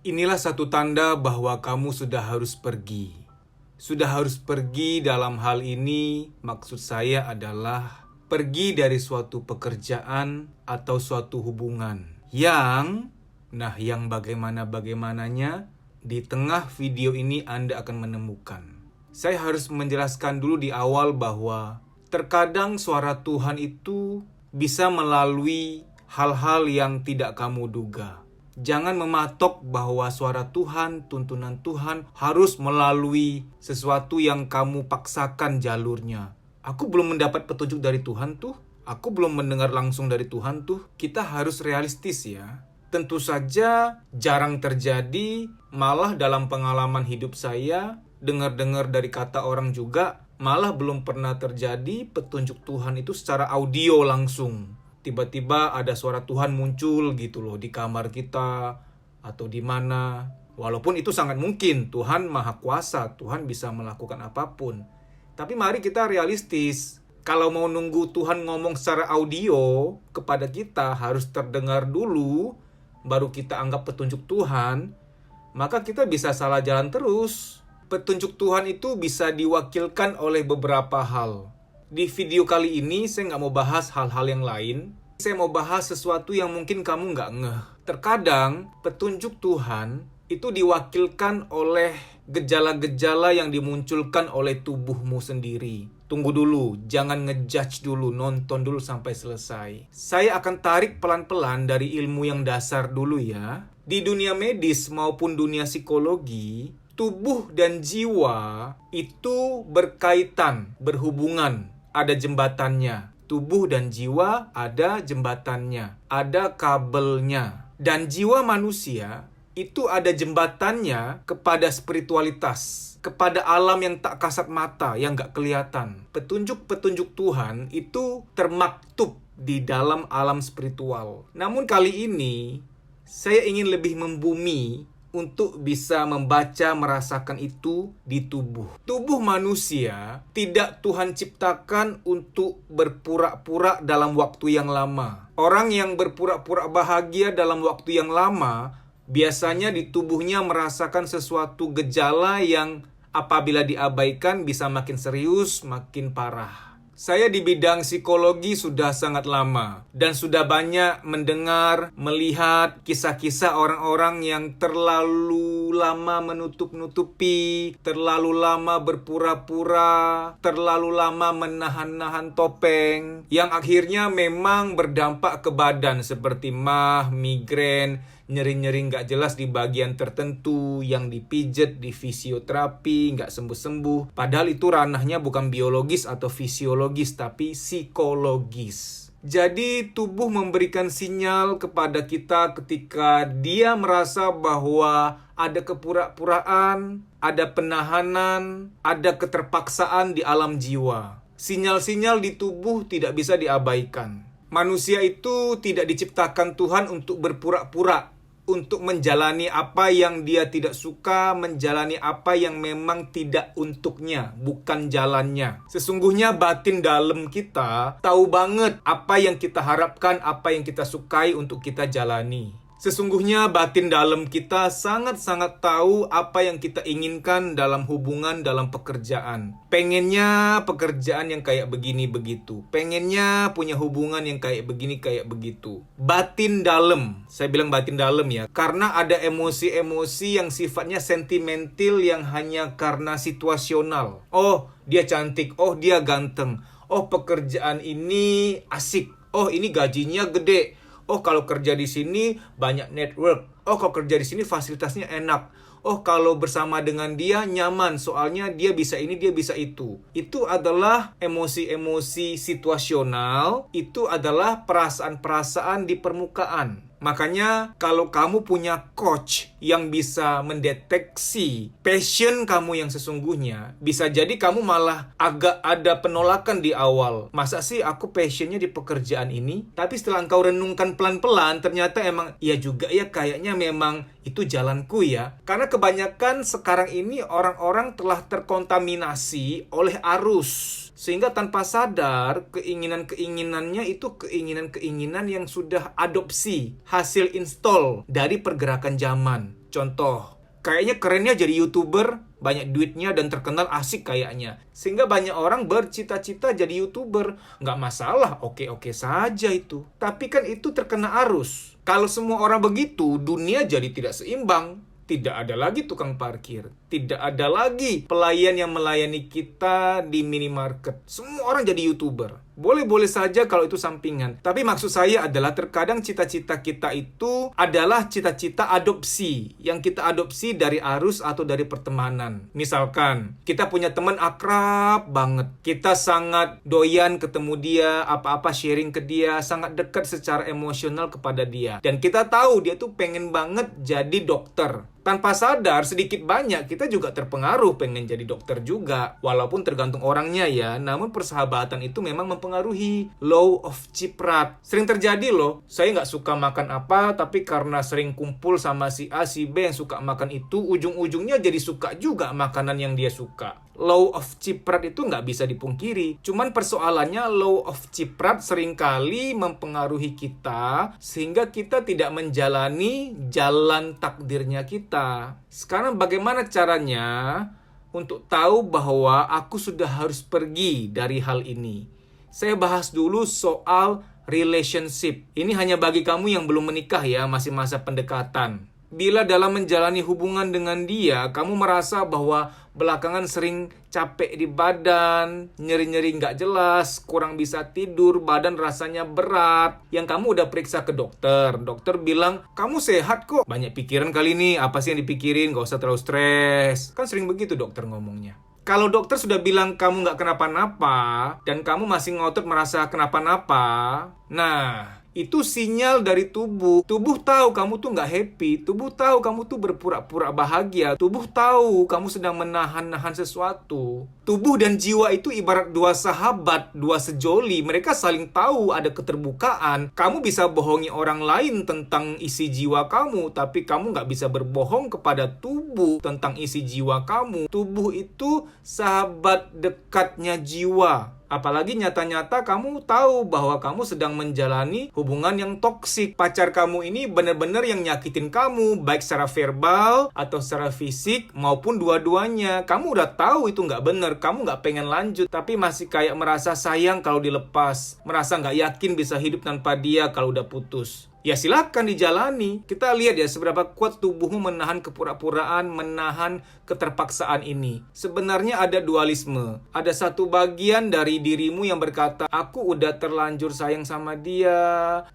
Inilah satu tanda bahwa kamu sudah harus pergi. Sudah harus pergi dalam hal ini, maksud saya adalah pergi dari suatu pekerjaan atau suatu hubungan. Yang bagaimana-bagaimananya, di tengah video ini Anda akan menemukan. Saya harus menjelaskan dulu di awal bahwa terkadang suara Tuhan itu bisa melalui hal-hal yang tidak kamu duga. Jangan mematok bahwa suara Tuhan, tuntunan Tuhan harus melalui sesuatu yang kamu paksakan jalurnya. Aku belum mendapat petunjuk dari Tuhan tuh. Aku belum mendengar langsung dari Tuhan tuh. Kita harus realistis ya. Tentu saja jarang terjadi, malah dalam pengalaman hidup saya, dengar-dengar dari kata orang juga, malah belum pernah terjadi petunjuk Tuhan itu secara audio langsung. Tiba-tiba ada suara Tuhan muncul gitu loh di kamar kita atau di mana. Walaupun itu sangat mungkin, Tuhan Maha Kuasa, Tuhan bisa melakukan apapun. Tapi mari kita realistis. Kalau mau nunggu Tuhan ngomong secara audio kepada kita harus terdengar dulu, baru kita anggap petunjuk Tuhan, maka kita bisa salah jalan terus. Petunjuk Tuhan itu bisa diwakilkan oleh beberapa hal. Di video kali ini saya nggak mau bahas hal-hal yang lain. Saya mau bahas sesuatu yang mungkin kamu nggak ngeh. Terkadang petunjuk Tuhan itu diwakilkan oleh gejala-gejala yang dimunculkan oleh tubuhmu sendiri. Tunggu dulu, jangan ngejudge dulu, nonton dulu sampai selesai. Saya akan tarik pelan-pelan dari ilmu yang dasar dulu ya. Di dunia medis maupun dunia psikologi, tubuh dan jiwa itu berkaitan, berhubungan. Ada jembatannya. Tubuh dan jiwa ada jembatannya. Ada kabelnya. Dan jiwa manusia itu ada jembatannya kepada spiritualitas. Kepada alam yang tak kasat mata, yang gak kelihatan. Petunjuk-petunjuk Tuhan itu termaktub di dalam alam spiritual. Namun kali ini, saya ingin lebih membumi untuk bisa membaca, merasakan itu di tubuh. Tubuh manusia tidak Tuhan ciptakan untuk berpura-pura dalam waktu yang lama. Orang yang berpura-pura bahagia dalam waktu yang lama, biasanya di tubuhnya merasakan sesuatu gejala yang apabila diabaikan bisa makin serius, makin parah. Saya di bidang psikologi sudah sangat lama dan sudah banyak mendengar, melihat kisah-kisah orang-orang yang terlalu lama menutup-nutupi, terlalu lama berpura-pura, terlalu lama menahan-nahan topeng, yang akhirnya memang berdampak ke badan seperti mah, migrain, nyeri-nyeri nggak jelas di bagian tertentu, yang dipijet, di fisioterapi, nggak sembuh-sembuh. Padahal itu ranahnya bukan biologis atau fisiologis, tapi psikologis. Jadi tubuh memberikan sinyal kepada kita ketika dia merasa bahwa ada kepura-puraan, ada penahanan, ada keterpaksaan di alam jiwa. Sinyal-sinyal di tubuh tidak bisa diabaikan. Manusia itu tidak diciptakan Tuhan untuk berpura-pura, untuk menjalani apa yang dia tidak suka, menjalani apa yang memang tidak untuknya, bukan jalannya. Sesungguhnya batin dalam kita tahu banget apa yang kita harapkan, apa yang kita sukai untuk kita jalani. Sesungguhnya batin dalam kita sangat-sangat tahu apa yang kita inginkan dalam hubungan, dalam pekerjaan. Pengennya pekerjaan yang kayak begini begitu. Pengennya punya hubungan yang kayak begini kayak begitu. Batin dalam. Saya bilang batin dalam ya. Karena ada emosi-emosi yang sifatnya sentimental yang hanya karena situasional. Oh, dia cantik. Oh, dia ganteng. Oh, pekerjaan ini asik. Oh, ini gajinya gede. Oh, kalau kerja di sini banyak network. Oh, kalau kerja di sini fasilitasnya enak. Oh, kalau bersama dengan dia nyaman, soalnya dia bisa ini, dia bisa itu. Itu adalah emosi-emosi situasional, itu adalah perasaan-perasaan di permukaan. Makanya kalau kamu punya coach yang bisa mendeteksi passion kamu yang sesungguhnya, bisa jadi kamu malah agak ada penolakan di awal. Masa sih aku passionnya di pekerjaan ini? Tapi setelah engkau renungkan pelan-pelan, ternyata emang iya juga ya, kayaknya memang itu jalanku ya. Karena kebanyakan sekarang ini orang-orang telah terkontaminasi oleh arus. Sehingga tanpa sadar, keinginan-keinginannya itu keinginan-keinginan yang sudah adopsi, hasil install dari pergerakan zaman. Contoh, kayaknya kerennya jadi YouTuber, banyak duitnya dan terkenal, asik kayaknya. Sehingga banyak orang bercita-cita jadi YouTuber. Nggak masalah, oke-oke saja itu. Tapi kan itu terkena arus. Kalau semua orang begitu, dunia jadi tidak seimbang. Tidak ada lagi tukang parkir. Tidak ada lagi pelayan yang melayani kita di minimarket. Semua orang jadi YouTuber. Boleh-boleh saja kalau itu sampingan. Tapi maksud saya adalah terkadang cita-cita kita itu adalah cita-cita adopsi. Yang kita adopsi dari arus atau dari pertemanan. Misalkan, kita punya teman akrab banget. Kita sangat doyan ketemu dia, apa-apa sharing ke dia, sangat dekat secara emosional kepada dia. Dan kita tahu dia tuh pengen banget jadi dokter. Tanpa sadar, sedikit banyak kita juga terpengaruh pengen jadi dokter juga. Walaupun tergantung orangnya ya, namun persahabatan itu memang mempengaruhi. Law of Chiprat. Sering terjadi loh, saya nggak suka makan apa, tapi karena sering kumpul sama si A, si B yang suka makan itu, ujung-ujungnya jadi suka juga makanan yang dia suka. Law of Chiprat itu nggak bisa dipungkiri. Cuman persoalannya law of Chiprat seringkali mempengaruhi kita sehingga kita tidak menjalani jalan takdirnya kita. Sekarang bagaimana caranya untuk tahu bahwa aku sudah harus pergi dari hal ini? Saya bahas dulu soal relationship. Ini hanya bagi kamu yang belum menikah ya, masih masa pendekatan. Bila dalam menjalani hubungan dengan dia, kamu merasa bahwa belakangan sering capek di badan, nyeri-nyeri nggak jelas, kurang bisa tidur, badan rasanya berat. Yang kamu udah periksa ke dokter. Dokter bilang, kamu sehat kok. Banyak pikiran kali ini, apa sih yang dipikirin? Nggak usah terlalu stres. Kan sering begitu dokter ngomongnya. Kalau dokter sudah bilang kamu nggak kenapa-napa, dan kamu masih ngotot merasa kenapa-napa, nah, itu sinyal dari tubuh. Tubuh tahu kamu tuh nggak happy. Tubuh tahu kamu tuh berpura-pura bahagia. Tubuh tahu kamu sedang menahan-nahan sesuatu. Tubuh dan jiwa itu ibarat dua sahabat, dua sejoli. Mereka saling tahu ada keterbukaan. Kamu bisa bohongi orang lain tentang isi jiwa kamu, tapi kamu nggak bisa berbohong kepada tubuh tentang isi jiwa kamu. Tubuh itu sahabat dekatnya jiwa. Apalagi nyata-nyata kamu tahu bahwa kamu sedang menjalani hubungan yang toksik. Pacar kamu ini benar-benar yang nyakitin kamu, baik secara verbal atau secara fisik maupun dua-duanya. Kamu udah tahu itu nggak benar, kamu nggak pengen lanjut, tapi masih kayak merasa sayang kalau dilepas. Merasa nggak yakin bisa hidup tanpa dia kalau udah putus. Ya silakan dijalani. Kita lihat ya seberapa kuat tubuhmu menahan kepura-puraan, menahan keterpaksaan ini. Sebenarnya ada dualisme. Ada satu bagian dari dirimu yang berkata, aku udah terlanjur sayang sama dia.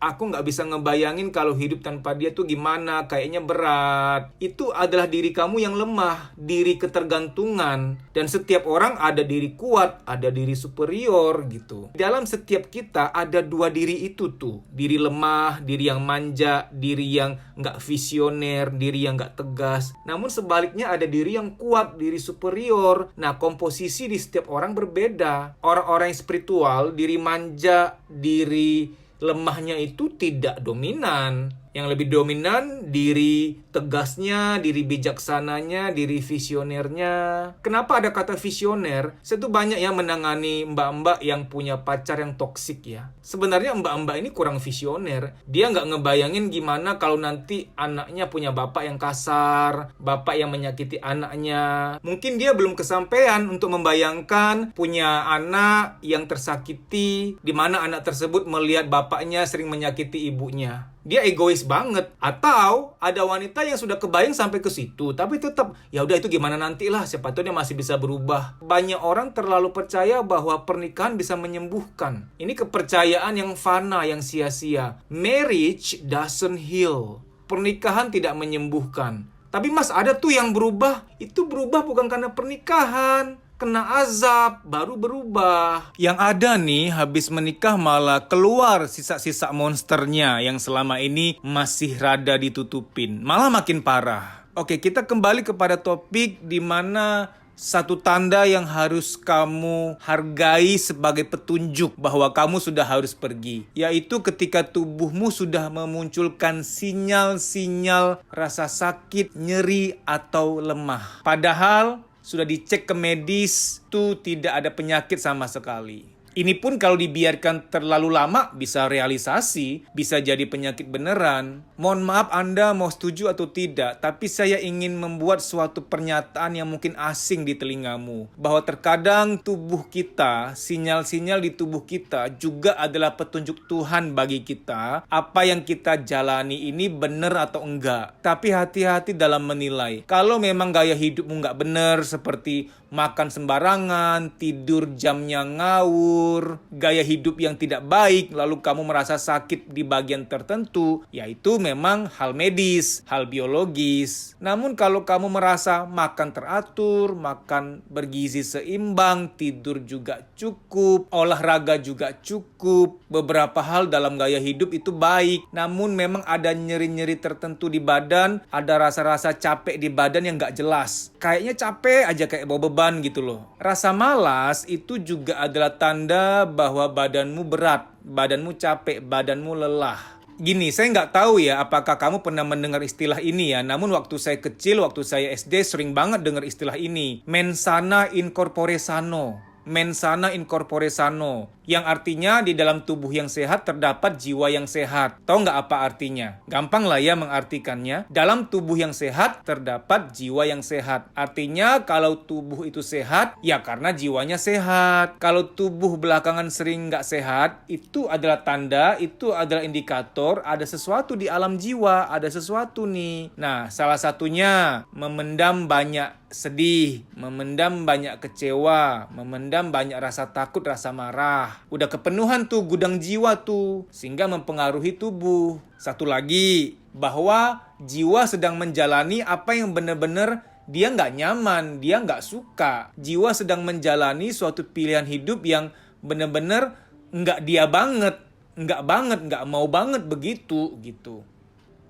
Aku nggak bisa ngebayangin kalau hidup tanpa dia tuh gimana, kayaknya berat. Itu adalah diri kamu yang lemah, diri ketergantungan. Dan setiap orang ada diri kuat, ada diri superior gitu. Dalam setiap kita ada dua diri itu tuh. Diri lemah, diri yang manja, diri yang nggak visioner, diri yang nggak tegas. Namun sebaliknya ada diri yang kuat, diri superior. Nah, komposisi di setiap orang berbeda. Orang-orang yang spiritual, diri manja, diri lemahnya itu tidak dominan. Yang lebih dominan diri tegasnya, diri bijaksananya, diri visionernya. Kenapa ada kata visioner? Saya tuh banyak yang menangani mbak-mbak yang punya pacar yang toksik ya. Sebenarnya mbak-mbak ini kurang visioner. Dia nggak ngebayangin gimana kalau nanti anaknya punya bapak yang kasar, bapak yang menyakiti anaknya. Mungkin dia belum kesampaian untuk membayangkan punya anak yang tersakiti, di mana anak tersebut melihat bapaknya sering menyakiti ibunya. Dia egois banget. Atau ada wanita yang sudah kebayang sampai ke situ, tapi tetap ya udah itu gimana nantilah, siapa tahu dia masih bisa berubah. Banyak orang terlalu percaya bahwa pernikahan bisa menyembuhkan. Ini kepercayaan yang fana, yang sia-sia. Marriage doesn't heal. Pernikahan tidak menyembuhkan. Tapi Mas, ada tuh yang berubah. Itu berubah bukan karena pernikahan, kena azab, baru berubah. Yang ada nih, habis menikah malah keluar sisa-sisa monsternya yang selama ini masih rada ditutupin. Malah makin parah. Oke, kita kembali kepada topik di mana satu tanda yang harus kamu hargai sebagai petunjuk bahwa kamu sudah harus pergi. Yaitu ketika tubuhmu sudah memunculkan sinyal-sinyal rasa sakit, nyeri, atau lemah. Padahal sudah dicek ke medis, itu tidak ada penyakit sama sekali. Ini pun kalau dibiarkan terlalu lama bisa realisasi, bisa jadi penyakit beneran. Mohon maaf Anda mau setuju atau tidak, tapi saya ingin membuat suatu pernyataan yang mungkin asing di telingamu. Bahwa terkadang tubuh kita, sinyal-sinyal di tubuh kita juga adalah petunjuk Tuhan bagi kita. Apa yang kita jalani ini benar atau enggak. Tapi hati-hati dalam menilai. Kalau memang gaya hidupmu nggak benar, seperti makan sembarangan, tidur jamnya ngawur, gaya hidup yang tidak baik, lalu kamu merasa sakit di bagian tertentu, yaitu memang hal medis, hal biologis. Namun kalau kamu merasa makan teratur, makan bergizi seimbang, tidur juga cukup, olahraga juga cukup, beberapa hal dalam gaya hidup itu baik, namun memang ada nyeri-nyeri tertentu di badan, ada rasa-rasa capek di badan yang nggak jelas. Kayaknya capek aja kayak bawa beban gitu loh. Rasa malas itu juga adalah tanda bahwa badanmu berat, badanmu capek, badanmu lelah. Gini, saya nggak tahu ya apakah kamu pernah mendengar istilah ini ya. Namun waktu saya kecil, waktu saya SD sering banget dengar istilah ini. Mens sana in corpore sano. Mens sana in corpore sano. Yang artinya di dalam tubuh yang sehat terdapat jiwa yang sehat. Tahu nggak apa artinya? Gampang lah ya mengartikannya. Dalam tubuh yang sehat terdapat jiwa yang sehat. Artinya kalau tubuh itu sehat, ya karena jiwanya sehat. Kalau tubuh belakangan sering nggak sehat, itu adalah tanda, itu adalah indikator ada sesuatu di alam jiwa, ada sesuatu nih. Nah, salah satunya memendam banyak sedih, memendam banyak kecewa, memendam banyak rasa takut, rasa marah. Udah kepenuhan tuh gudang jiwa tuh, sehingga mempengaruhi tubuh. Satu lagi, bahwa jiwa sedang menjalani apa yang benar-benar dia nggak nyaman, dia nggak suka. Jiwa sedang menjalani suatu pilihan hidup yang benar-benar nggak dia banget, nggak mau banget begitu gitu.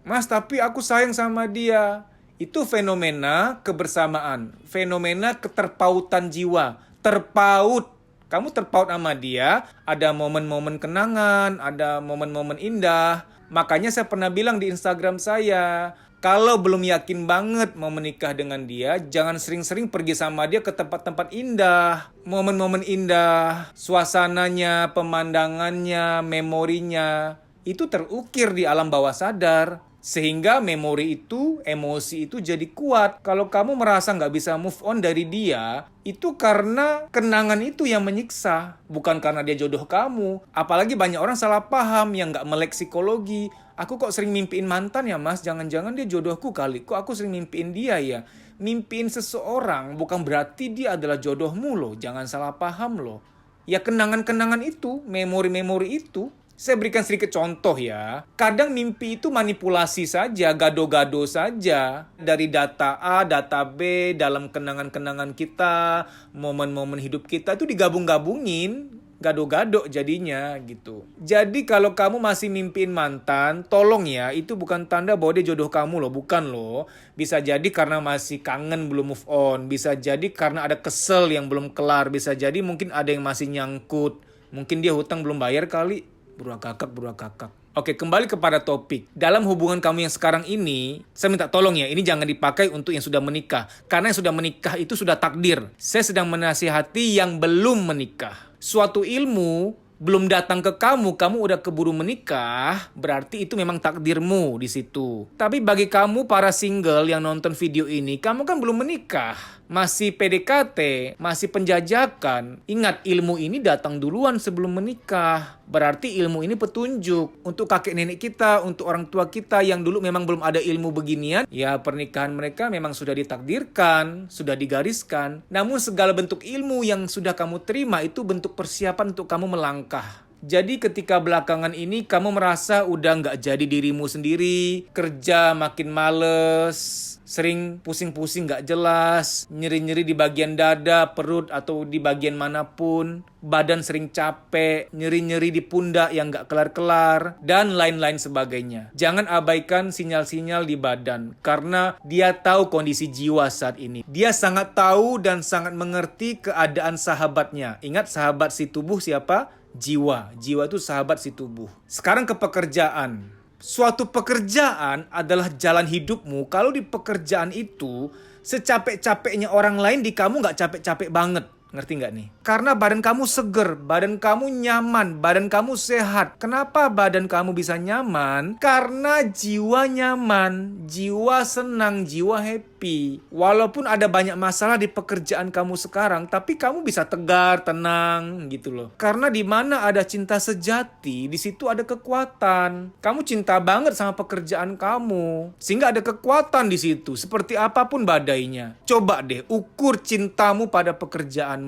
Mas, tapi aku sayang sama dia. Itu fenomena kebersamaan, fenomena keterpautan jiwa, terpaut. Kamu terpaut sama dia, ada momen-momen kenangan, ada momen-momen indah. Makanya saya pernah bilang di Instagram saya, kalau belum yakin banget mau menikah dengan dia, jangan sering-sering pergi sama dia ke tempat-tempat indah. Momen-momen indah, suasananya, pemandangannya, memorinya, itu terukir di alam bawah sadar. Sehingga memori itu, emosi itu jadi kuat. Kalau kamu merasa nggak bisa move on dari dia, itu karena kenangan itu yang menyiksa. Bukan karena dia jodoh kamu. Apalagi banyak orang salah paham yang nggak melek psikologi. Aku kok sering mimpiin mantan ya mas? Jangan-jangan dia jodohku kali. Kok aku sering mimpiin dia ya? Mimpiin seseorang bukan berarti dia adalah jodohmu loh. Jangan salah paham loh. Ya kenangan-kenangan itu, memori-memori itu. Saya berikan sedikit contoh ya. Kadang mimpi itu manipulasi saja, gado-gado saja. Dari data A, data B, dalam kenangan-kenangan kita, momen-momen hidup kita itu digabung-gabungin. Gado-gado jadinya gitu. Jadi kalau kamu masih mimpiin mantan, tolong ya, itu bukan tanda bahwa dia jodoh kamu loh, bukan loh. Bisa jadi karena masih kangen belum move on, bisa jadi karena ada kesel yang belum kelar, bisa jadi mungkin ada yang masih nyangkut. Mungkin dia hutang belum bayar kali. Buruak-kakak. Oke, kembali kepada topik. Dalam hubungan kamu yang sekarang ini, saya minta tolong ya, ini jangan dipakai untuk yang sudah menikah. Karena yang sudah menikah itu sudah takdir. Saya sedang menasihati yang belum menikah. Suatu ilmu belum datang ke kamu udah keburu menikah, berarti itu memang takdirmu di situ. Tapi bagi kamu para single yang nonton video ini, kamu kan belum menikah. Masih PDKT, masih penjajakan. Ingat, ilmu ini datang duluan sebelum menikah. Berarti ilmu ini petunjuk untuk kakek nenek kita, untuk orang tua kita yang dulu memang belum ada ilmu beginian. Ya, pernikahan mereka memang sudah ditakdirkan, sudah digariskan. Namun segala bentuk ilmu yang sudah kamu terima itu bentuk persiapan untuk kamu melangkah. Jadi ketika belakangan ini kamu merasa udah nggak jadi dirimu sendiri, kerja makin males, sering pusing-pusing nggak jelas, nyeri-nyeri di bagian dada, perut atau di bagian manapun, badan sering capek, nyeri-nyeri di pundak yang nggak kelar-kelar, dan lain-lain sebagainya. Jangan abaikan sinyal-sinyal di badan, karena dia tahu kondisi jiwa saat ini. Dia sangat tahu dan sangat mengerti keadaan sahabatnya. Ingat, sahabat si tubuh siapa? Jiwa. Jiwa itu sahabat si tubuh. Sekarang ke pekerjaan. Suatu pekerjaan adalah jalan hidupmu. Kalau di pekerjaan itu, secapek-capeknya orang lain, di kamu nggak capek-capek banget. Ngerti nggak nih? Karena badan kamu seger, badan kamu nyaman, badan kamu sehat. Kenapa badan kamu bisa nyaman? Karena jiwa nyaman, jiwa senang, jiwa happy. Walaupun ada banyak masalah di pekerjaan kamu sekarang, tapi kamu bisa tegar, tenang gitu loh. Karena di mana ada cinta sejati, di situ ada kekuatan. Kamu cinta banget sama pekerjaan kamu, sehingga ada kekuatan di situ. Seperti apapun badainya. Coba deh ukur cintamu pada pekerjaan.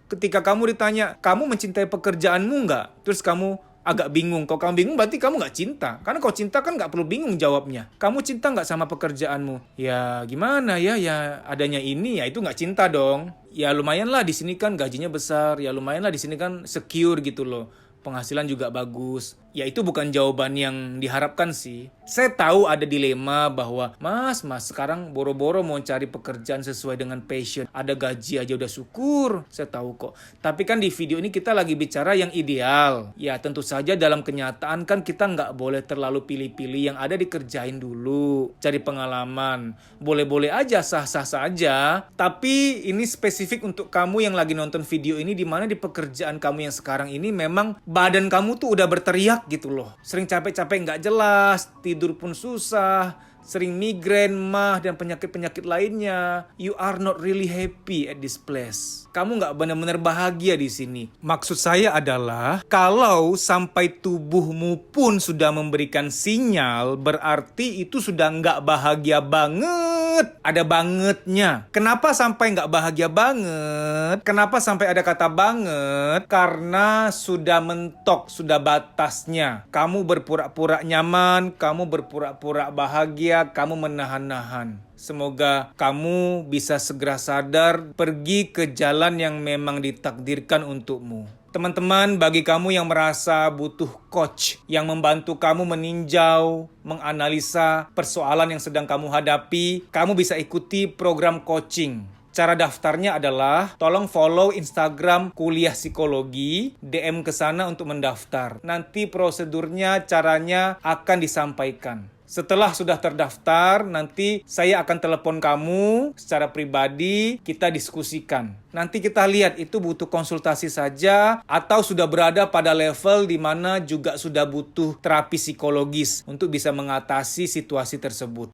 Ketika kamu ditanya, kamu mencintai pekerjaanmu nggak? Terus kamu agak bingung. Kalau kamu bingung berarti kamu nggak cinta. Karena kalau cinta kan nggak perlu bingung jawabnya. Kamu cinta nggak sama pekerjaanmu? Ya gimana ya, adanya ini ya itu nggak cinta dong. Ya lumayan lah di sini kan gajinya besar. Ya lumayan lah di sini kan secure gitu loh. Penghasilan juga bagus. Ya itu bukan jawaban yang diharapkan sih. Saya tahu ada dilema bahwa Mas sekarang boro-boro mau cari pekerjaan sesuai dengan passion. Ada gaji aja udah syukur. Saya tahu kok. Tapi kan di video ini kita lagi bicara yang ideal. Ya tentu saja dalam kenyataan kan kita nggak boleh terlalu pilih-pilih. Yang ada dikerjain dulu. Cari pengalaman. Boleh-boleh aja, sah-sah saja. Tapi ini spesifik untuk kamu yang lagi nonton video ini, di mana di pekerjaan kamu yang sekarang ini memang badan kamu tuh udah berteriak gitu loh. Sering capek-capek nggak jelas, tidur pun susah, sering migrain, mah, dan penyakit-penyakit lainnya. You are not really happy at this place. Kamu nggak benar-benar bahagia di sini. Maksud saya adalah, kalau sampai tubuhmu pun sudah memberikan sinyal, berarti itu sudah nggak bahagia banget. Ada bangetnya. Kenapa sampai nggak bahagia banget? Kenapa sampai ada kata banget? Karena sudah mentok, sudah batasnya. Kamu berpura-pura nyaman, kamu berpura-pura bahagia, kamu menahan-nahan. Semoga kamu bisa segera sadar, pergi ke jalan yang memang ditakdirkan untukmu. Teman-teman, bagi kamu yang merasa butuh coach yang membantu kamu meninjau, menganalisa persoalan yang sedang kamu hadapi, kamu bisa ikuti program coaching. Cara daftarnya adalah tolong follow Instagram Kuliah Psikologi, DM ke sana untuk mendaftar. Nanti prosedurnya, caranya akan disampaikan. Setelah sudah terdaftar, nanti saya akan telepon kamu secara pribadi, kita diskusikan. Nanti kita lihat itu butuh konsultasi saja atau sudah berada pada level di mana juga sudah butuh terapi psikologis untuk bisa mengatasi situasi tersebut.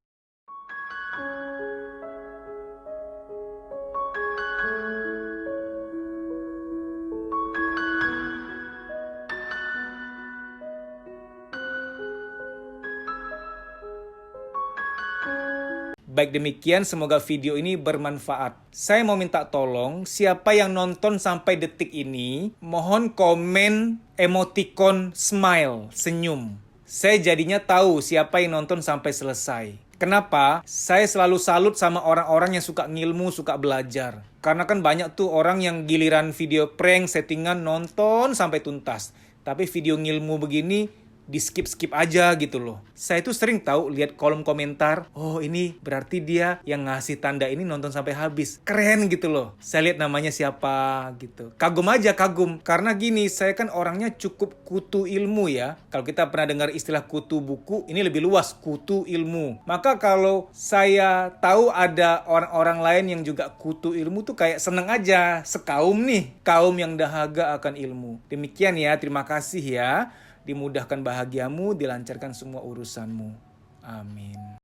Baik demikian, semoga video ini bermanfaat. Saya mau minta tolong, siapa yang nonton sampai detik ini, mohon komen emoticon smile, senyum. Saya jadinya tahu siapa yang nonton sampai selesai. Kenapa? Saya selalu salut sama orang-orang yang suka ngilmu, suka belajar. Karena kan banyak tuh orang yang giliran video prank, settingan, nonton sampai tuntas. Tapi video ngilmu begini, di skip-skip aja gitu loh. Saya tuh sering tahu lihat kolom komentar, oh ini berarti dia yang ngasih tanda ini nonton sampai habis. Keren gitu loh. Saya lihat namanya siapa gitu. Kagum aja, kagum. Karena gini, saya kan orangnya cukup kutu ilmu ya. Kalau kita pernah dengar istilah kutu buku, ini lebih luas, kutu ilmu. Maka kalau saya tahu ada orang-orang lain yang juga kutu ilmu tuh kayak seneng aja. Sekaum nih, kaum yang dahaga akan ilmu. Demikian ya, terima kasih ya. Dimudahkan bahagiamu, dilancarkan semua urusanmu. Amin.